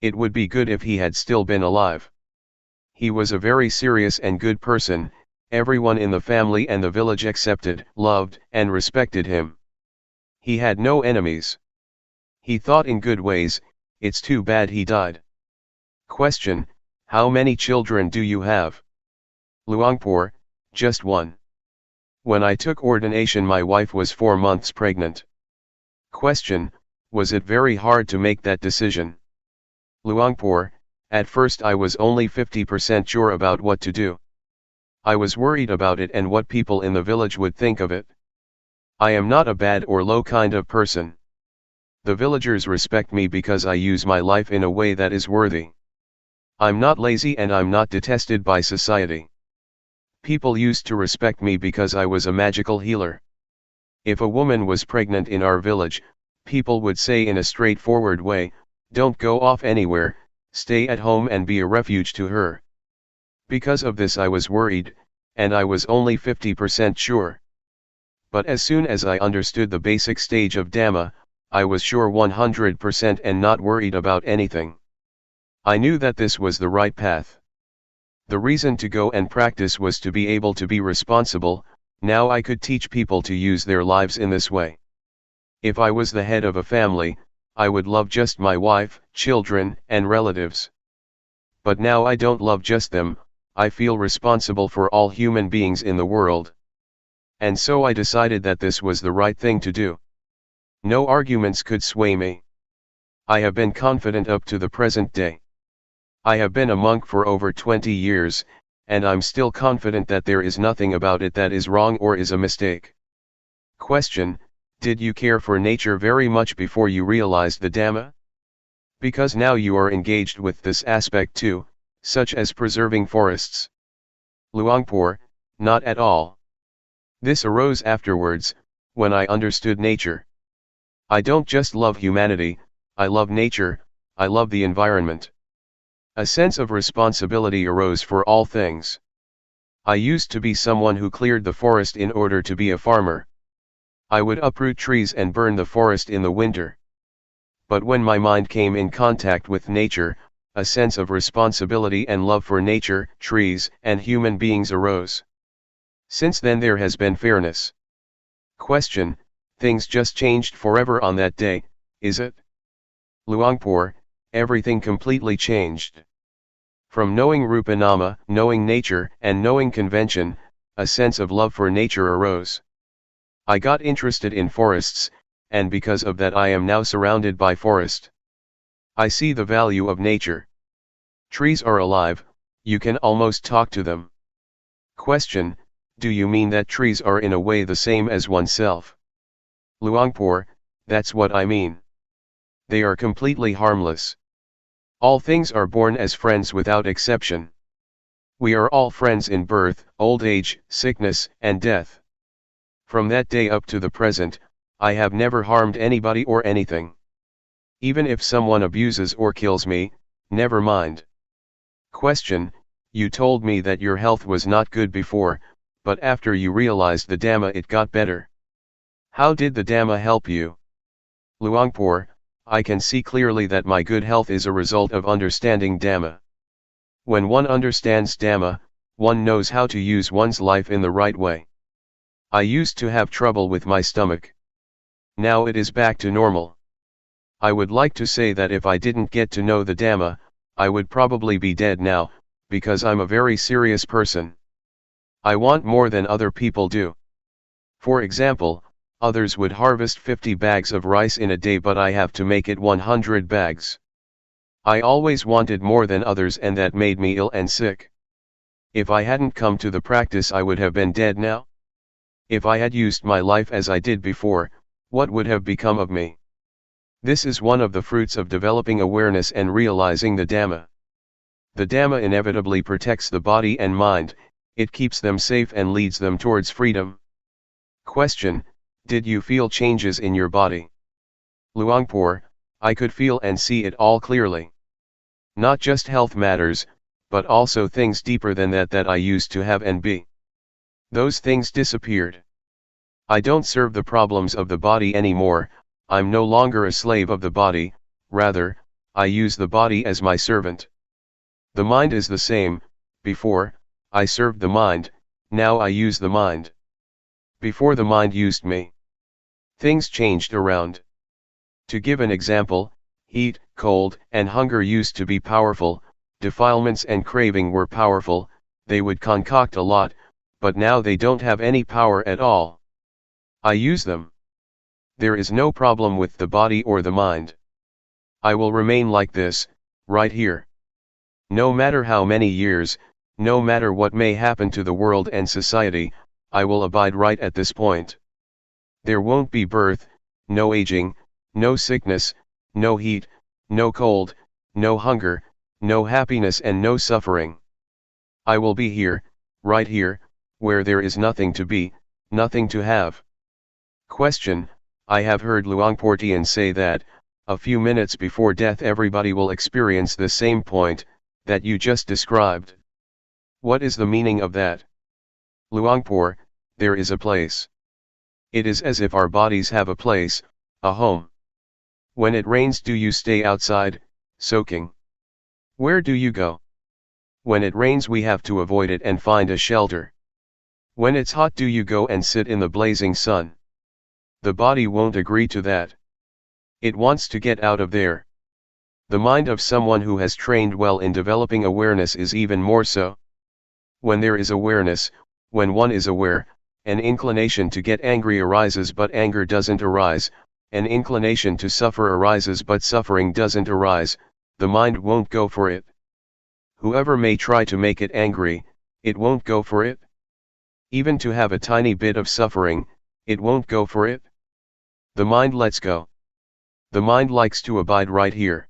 It would be good if he had still been alive. He was a very serious and good person. Everyone in the family and the village accepted, loved, and respected him. He had no enemies. He thought in good ways. It's too bad he died. Question: how many children do you have? Luangpor: just one. When I took ordination my wife was 4 months pregnant. Question: was it very hard to make that decision? Luangpor: at first I was only 50% sure about what to do. I was worried about it and what people in the village would think of it. I am not a bad or low kind of person. The villagers respect me because I use my life in a way that is worthy. I'm not lazy and I'm not detested by society. People used to respect me because I was a magical healer. If a woman was pregnant in our village, people would say in a straightforward way, don't go off anywhere, stay at home and be a refuge to her. Because of this I was worried, and I was only 50% sure. But as soon as I understood the basic stage of Dhamma, I was sure 100% and not worried about anything. I knew that this was the right path. The reason to go and practice was to be able to be responsible. Now I could teach people to use their lives in this way. If I was the head of a family, I would love just my wife, children, and relatives. But now I don't love just them. I feel responsible for all human beings in the world. And so I decided that this was the right thing to do. No arguments could sway me. I have been confident up to the present day. I have been a monk for over 20 years, and I'm still confident that there is nothing about it that is wrong or is a mistake. Question: did you care for nature very much before you realized the Dhamma? Because now you are engaged with this aspect too, such as preserving forests. Luangpor: not at all. This arose afterwards, when I understood nature. I don't just love humanity, I love nature, I love the environment. A sense of responsibility arose for all things. I used to be someone who cleared the forest in order to be a farmer. I would uproot trees and burn the forest in the winter. But when my mind came in contact with nature, a sense of responsibility and love for nature, trees, and human beings arose. Since then there has been fairness. Question: things just changed forever on that day, is it? Luangpor: everything completely changed. From knowing Rupanama, knowing nature, and knowing convention, a sense of love for nature arose. I got interested in forests, and because of that I am now surrounded by forest. I see the value of nature. Trees are alive, you can almost talk to them. Question: do you mean that trees are in a way the same as oneself? Luangpor: that's what I mean. They are completely harmless. All things are born as friends without exception. We are all friends in birth, old age, sickness, and death. From that day up to the present, I have never harmed anybody or anything. Even if someone abuses or kills me, never mind. Question: you told me that your health was not good before, but after you realized the Dhamma it got better. How did the Dhamma help you? Luangpor: I can see clearly that my good health is a result of understanding Dhamma. When one understands Dhamma, one knows how to use one's life in the right way. I used to have trouble with my stomach. Now it is back to normal. I would like to say that if I didn't get to know the Dhamma, I would probably be dead now, because I'm a very serious person. I want more than other people do. For example, others would harvest 50 bags of rice in a day, but I have to make it 100 bags. I always wanted more than others, and that made me ill and sick. If I hadn't come to the practice, I would have been dead now. If I had used my life as I did before, what would have become of me? This is one of the fruits of developing awareness and realizing the Dhamma. The Dhamma inevitably protects the body and mind, it keeps them safe and leads them towards freedom. Question: did you feel changes in your body? Luangpor: I could feel and see it all clearly. Not just health matters, but also things deeper than that I used to have and be. Those things disappeared. I don't serve the problems of the body anymore. I'm no longer a slave of the body, rather, I use the body as my servant. The mind is the same. Before, I served the mind, now I use the mind. Before the mind used me. Things changed around. To give an example, heat, cold, and hunger used to be powerful, defilements and craving were powerful, they would concoct a lot, but now they don't have any power at all. I use them. There is no problem with the body or the mind. I will remain like this, right here. No matter how many years, no matter what may happen to the world and society, I will abide right at this point. There won't be birth, no aging, no sickness, no heat, no cold, no hunger, no happiness and no suffering. I will be here, right here, where there is nothing to be, nothing to have. Question: I have heard Luangpor Teean say that, a few minutes before death everybody will experience the same point, that you just described. What is the meaning of that? Luangpor: there is a place. It is as if our bodies have a place, a home. When it rains, do you stay outside, soaking? Where do you go? When it rains we have to avoid it and find a shelter. When it's hot, do you go and sit in the blazing sun? The body won't agree to that. It wants to get out of there. The mind of someone who has trained well in developing awareness is even more so. When there is awareness, when one is aware, an inclination to get angry arises but anger doesn't arise, an inclination to suffer arises but suffering doesn't arise, the mind won't go for it. Whoever may try to make it angry, it won't go for it. Even to have a tiny bit of suffering, it won't go for it. The mind lets go. The mind likes to abide right here.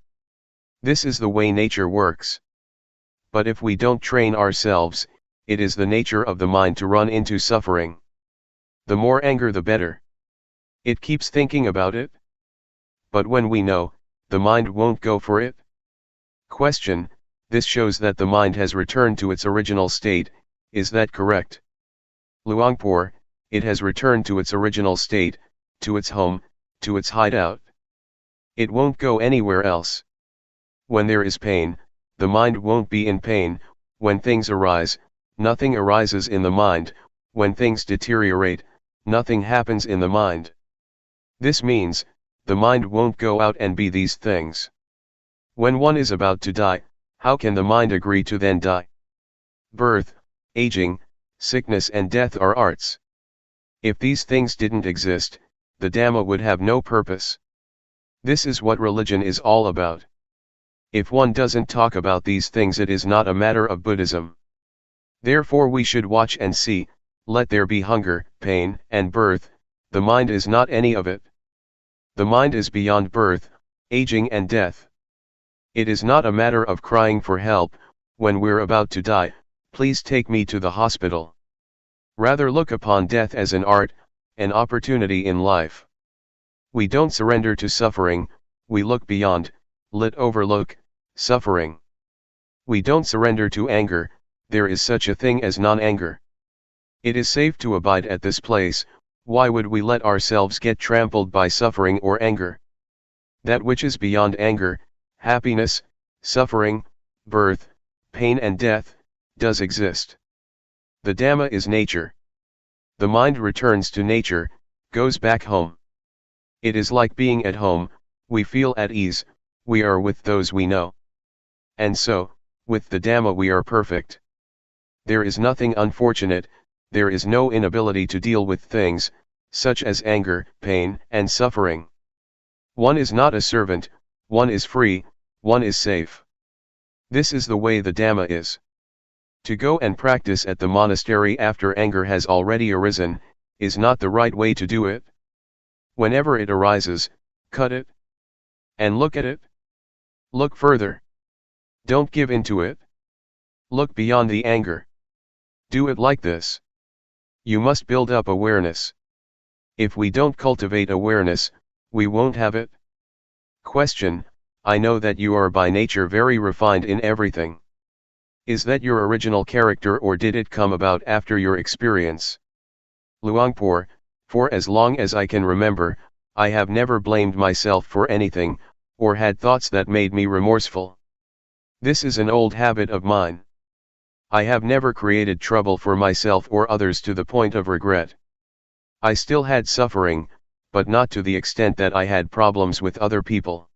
This is the way nature works. But if we don't train ourselves, it is the nature of the mind to run into suffering. The more anger the better. It keeps thinking about it. But when we know, the mind won't go for it. Question: this shows that the mind has returned to its original state, is that correct? Luangpor: it has returned to its original state, to its home, to its hideout. It won't go anywhere else. When there is pain, the mind won't be in pain. When things arise, nothing arises in the mind. When things deteriorate, nothing happens in the mind. This means, the mind won't go out and be these things. When one is about to die, how can the mind agree to then die? Birth, aging, sickness and death are arts. If these things didn't exist, the Dhamma would have no purpose. This is what religion is all about. If one doesn't talk about these things, it is not a matter of Buddhism. Therefore we should watch and see, let there be hunger, pain, and birth, the mind is not any of it. The mind is beyond birth, aging and death. It is not a matter of crying for help, when we're about to die, please take me to the hospital. Rather look upon death as an art, an opportunity in life. We don't surrender to suffering, we look beyond, overlook, suffering. We don't surrender to anger, there is such a thing as non-anger. It is safe to abide at this place, why would we let ourselves get trampled by suffering or anger? That which is beyond anger, happiness, suffering, birth, pain and death, does exist. The Dhamma is nature. The mind returns to nature, goes back home. It is like being at home, We feel at ease, we are with those we know. And so, with the Dhamma we are perfect. There is nothing unfortunate, there is no inability to deal with things, such as anger, pain, and suffering. One is not a servant, one is free, one is safe. This is the way the Dhamma is. To go and practice at the monastery after anger has already arisen, is not the right way to do it. Whenever it arises, cut it. And look at it. Look further. Don't give in to it. Look beyond the anger. Do it like this. You must build up awareness. If we don't cultivate awareness, we won't have it. Question: I know that you are by nature very refined in everything. Is that your original character or did it come about after your experience? Luangpor: for as long as I can remember, I have never blamed myself for anything, or had thoughts that made me remorseful. This is an old habit of mine. I have never created trouble for myself or others to the point of regret. I still had suffering, but not to the extent that I had problems with other people.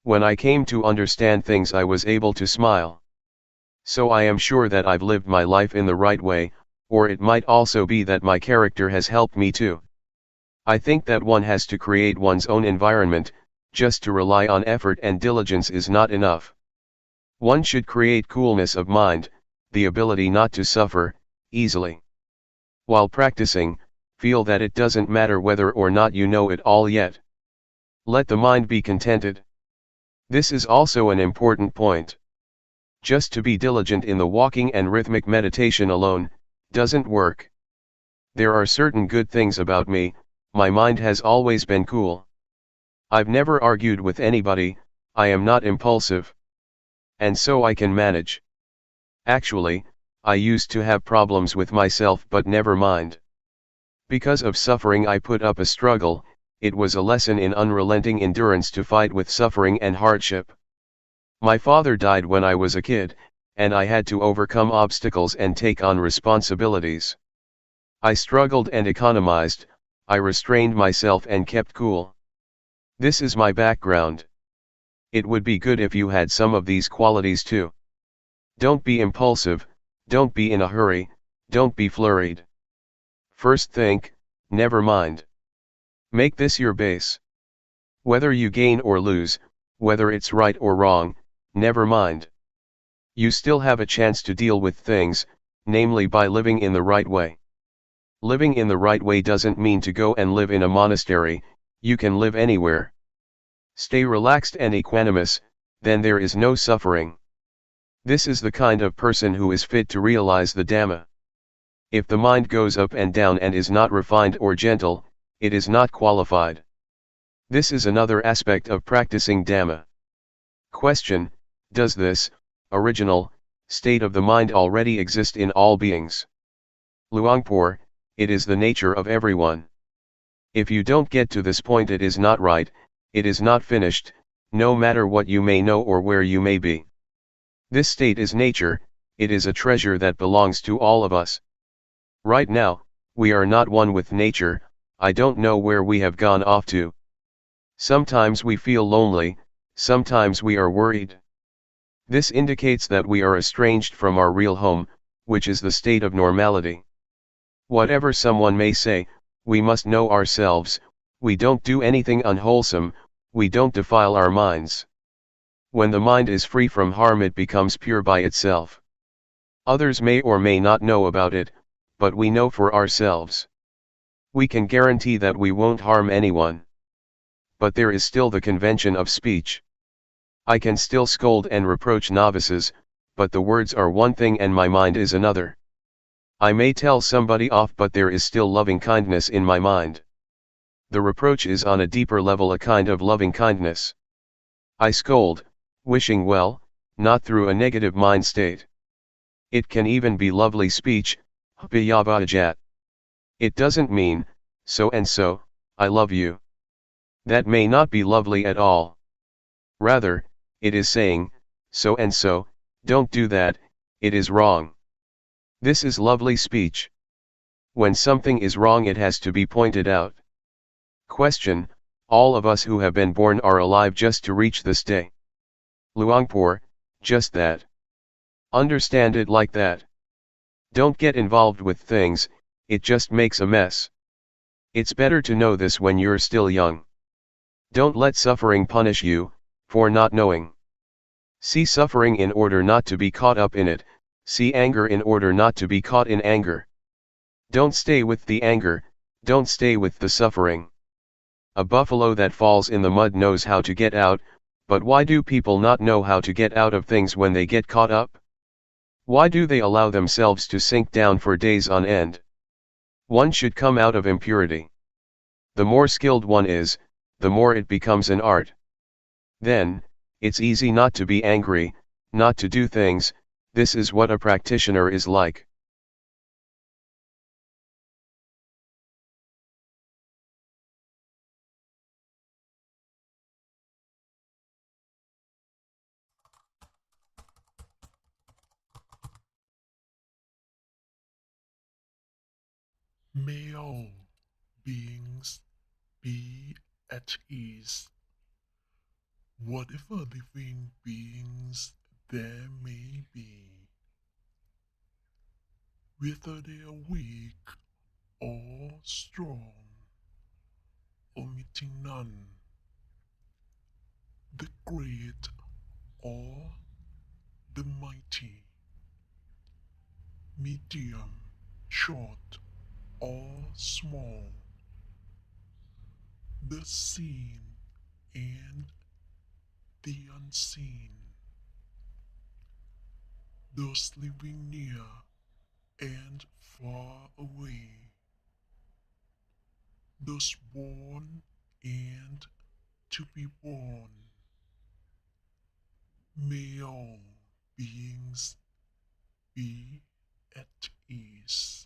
When I came to understand things, I was able to smile. So I am sure that I've lived my life in the right way, or it might also be that my character has helped me too. I think that one has to create one's own environment, just to rely on effort and diligence is not enough. One should create coolness of mind, the ability not to suffer easily. While practicing, feel that it doesn't matter whether or not you know it all yet. Let the mind be contented. This is also an important point. Just to be diligent in the walking and rhythmic meditation alone, doesn't work. There are certain good things about me, my mind has always been cool. I've never argued with anybody, I am not impulsive. And so I can manage. Actually, I used to have problems with myself, but never mind. Because of suffering I put up a struggle, it was a lesson in unrelenting endurance to fight with suffering and hardship. My father died when I was a kid, and I had to overcome obstacles and take on responsibilities. I struggled and economized, I restrained myself and kept cool. This is my background. It would be good if you had some of these qualities too. Don't be impulsive, don't be in a hurry, don't be flurried. First think, never mind. Make this your base. Whether you gain or lose, whether it's right or wrong, never mind. You still have a chance to deal with things, namely by living in the right way. Living in the right way doesn't mean to go and live in a monastery, you can live anywhere. Stay relaxed and equanimous, then there is no suffering. This is the kind of person who is fit to realize the Dhamma. If the mind goes up and down and is not refined or gentle, it is not qualified. This is another aspect of practicing Dhamma. Question: does this original state of the mind already exist in all beings? Luangpor: it is the nature of everyone. If you don't get to this point, it is not right, it is not finished, no matter what you may know or where you may be. This state is nature, it is a treasure that belongs to all of us. Right now, we are not one with nature, I don't know where we have gone off to. Sometimes we feel lonely, sometimes we are worried. This indicates that we are estranged from our real home, which is the state of normality. Whatever someone may say, we must know ourselves, we don't do anything unwholesome, we don't defile our minds. When the mind is free from harm, it becomes pure by itself. Others may or may not know about it, but we know for ourselves. We can guarantee that we won't harm anyone. But there is still the convention of speech. I can still scold and reproach novices, but the words are one thing and my mind is another. I may tell somebody off, but there is still loving kindness in my mind. The reproach is on a deeper level, a kind of loving kindness. I scold, wishing well, not through a negative mind state. It can even be lovely speech, It doesn't mean, so and so, I love you. That may not be lovely at all. Rather, it is saying, so and so, don't do that, it is wrong. This is lovely speech. When something is wrong, it has to be pointed out. Question: All of us who have been born are alive just to reach this day. Luangpor, just that. Understand it like that. Don't get involved with things, it just makes a mess. It's better to know this when you're still young. Don't let suffering punish you, for not knowing. See suffering in order not to be caught up in it, see anger in order not to be caught in anger. Don't stay with the anger, don't stay with the suffering. A buffalo that falls in the mud knows how to get out, but why do people not know how to get out of things when they get caught up? Why do they allow themselves to sink down for days on end? One should come out of impurity. The more skilled one is, the more it becomes an art. Then, it's easy not to be angry, not to do things. This is what a practitioner is like. May all beings be at ease, whatever living beings there may be, whether they are weak or strong, omitting none, the great or the mighty, medium, short or small, the seen and the unseen, those living near and far away, those born and to be born. May all beings be at ease.